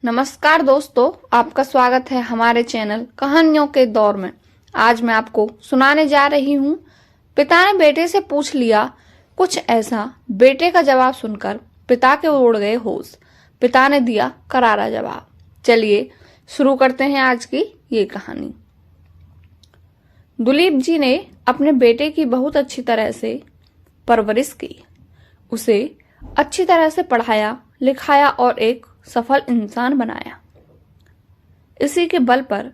नमस्कार दोस्तों, आपका स्वागत है हमारे चैनल कहानियों के दौर में। आज मैं आपको सुनाने जा रही हूँ पिता ने बेटे से पूछ लिया कुछ ऐसा। बेटे का जवाब सुनकर पिता के उड़ गए होश। पिता ने दिया करारा जवाब। चलिए शुरू करते हैं आज की ये कहानी। दुलीप जी ने अपने बेटे की बहुत अच्छी तरह से परवरिश की। उसे अच्छी तरह से पढ़ाया लिखाया और एक सफल इंसान बनाया। इसी के बल पर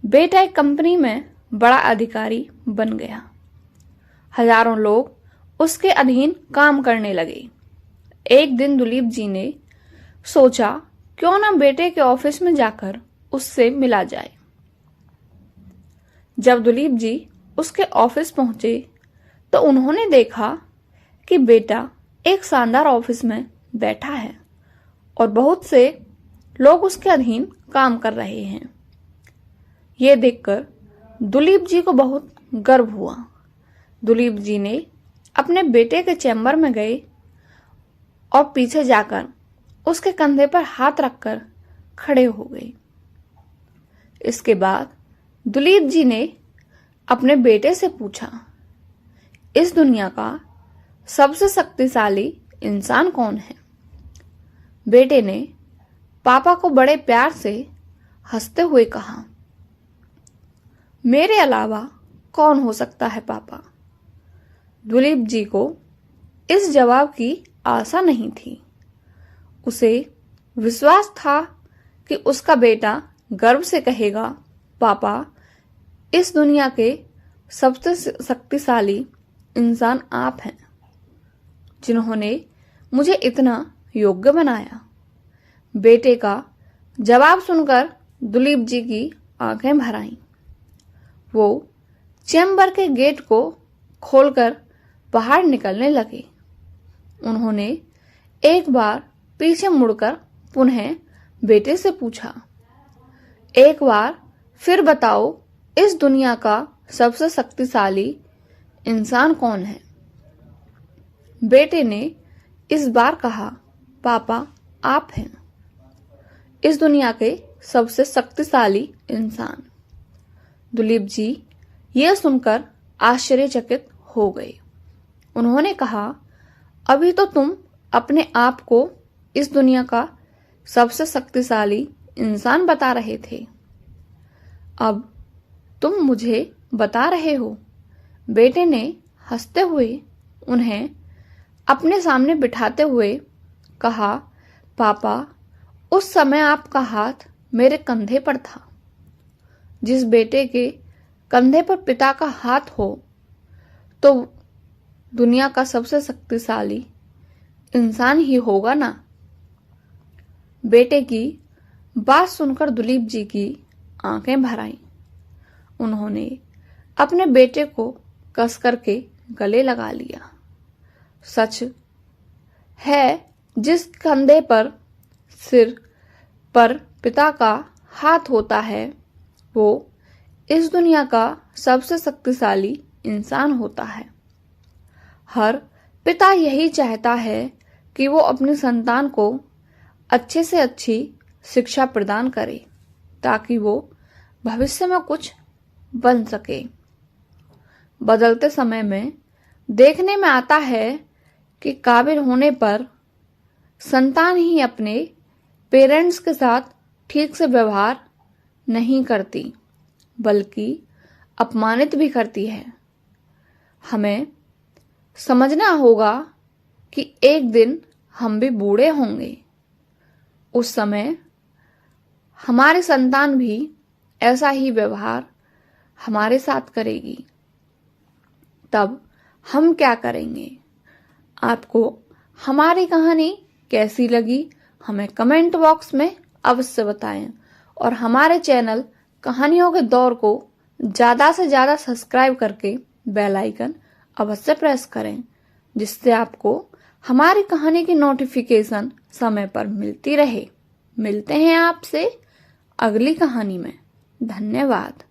बेटा एक कंपनी में बड़ा अधिकारी बन गया। हजारों लोग उसके अधीन काम करने लगे। एक दिन दुलीप जी ने सोचा क्यों ना बेटे के ऑफिस में जाकर उससे मिला जाए। जब दुलीप जी उसके ऑफिस पहुंचे तो उन्होंने देखा कि बेटा एक शानदार ऑफिस में बैठा है और बहुत से लोग उसके अधीन काम कर रहे हैं। ये देखकर दुलीप जी को बहुत गर्व हुआ। दुलीप जी ने अपने बेटे के चैम्बर में गए और पीछे जाकर उसके कंधे पर हाथ रखकर खड़े हो गए। इसके बाद दुलीप जी ने अपने बेटे से पूछा, इस दुनिया का सबसे शक्तिशाली इंसान कौन है? बेटे ने पापा को बड़े प्यार से हंसते हुए कहा, मेरे अलावा कौन हो सकता है पापा? दुलीप जी को इस जवाब की आशा नहीं थी। उसे विश्वास था कि उसका बेटा गर्व से कहेगा, पापा, इस दुनिया के सबसे शक्तिशाली इंसान आप हैं, जिन्होंने मुझे इतना योग्य बनाया। बेटे का जवाब सुनकर दुलीप जी की आंखें भर आईं। वो चैम्बर के गेट को खोलकर बाहर निकलने लगे। उन्होंने एक बार पीछे मुड़कर पुनः बेटे से पूछा, एक बार फिर बताओ, इस दुनिया का सबसे शक्तिशाली इंसान कौन है? बेटे ने इस बार कहा, पापा, आप हैं इस दुनिया के सबसे शक्तिशाली इंसान। दुलीप जी यह सुनकर आश्चर्यचकित हो गए। उन्होंने कहा, अभी तो तुम अपने आप को इस दुनिया का सबसे शक्तिशाली इंसान बता रहे थे, अब तुम मुझे बता रहे हो? बेटे ने हंसते हुए उन्हें अपने सामने बिठाते हुए कहा, पापा, उस समय आपका हाथ मेरे कंधे पर था। जिस बेटे के कंधे पर पिता का हाथ हो तो दुनिया का सबसे शक्तिशाली इंसान ही होगा ना। बेटे की बात सुनकर दुलीप जी की आंखें भर आईं। उन्होंने अपने बेटे को कस करके गले लगा लिया। सच है, जिस कंधे पर सिर पर पिता का हाथ होता है वो इस दुनिया का सबसे शक्तिशाली इंसान होता है। हर पिता यही चाहता है कि वो अपनी संतान को अच्छे से अच्छी शिक्षा प्रदान करे ताकि वो भविष्य में कुछ बन सके। बदलते समय में देखने में आता है कि काबिल होने पर संतान ही अपने पेरेंट्स के साथ ठीक से व्यवहार नहीं करती बल्कि अपमानित भी करती है। हमें समझना होगा कि एक दिन हम भी बूढ़े होंगे। उस समय हमारी संतान भी ऐसा ही व्यवहार हमारे साथ करेगी। तब हम क्या करेंगे? आपको हमारी कहानी कैसी लगी हमें कमेंट बॉक्स में अवश्य बताएं और हमारे चैनल कहानियों के दौर को ज़्यादा से ज़्यादा सब्सक्राइब करके बेल आइकन अवश्य प्रेस करें, जिससे आपको हमारी कहानी की नोटिफिकेशन समय पर मिलती रहे। मिलते हैं आपसे अगली कहानी में। धन्यवाद।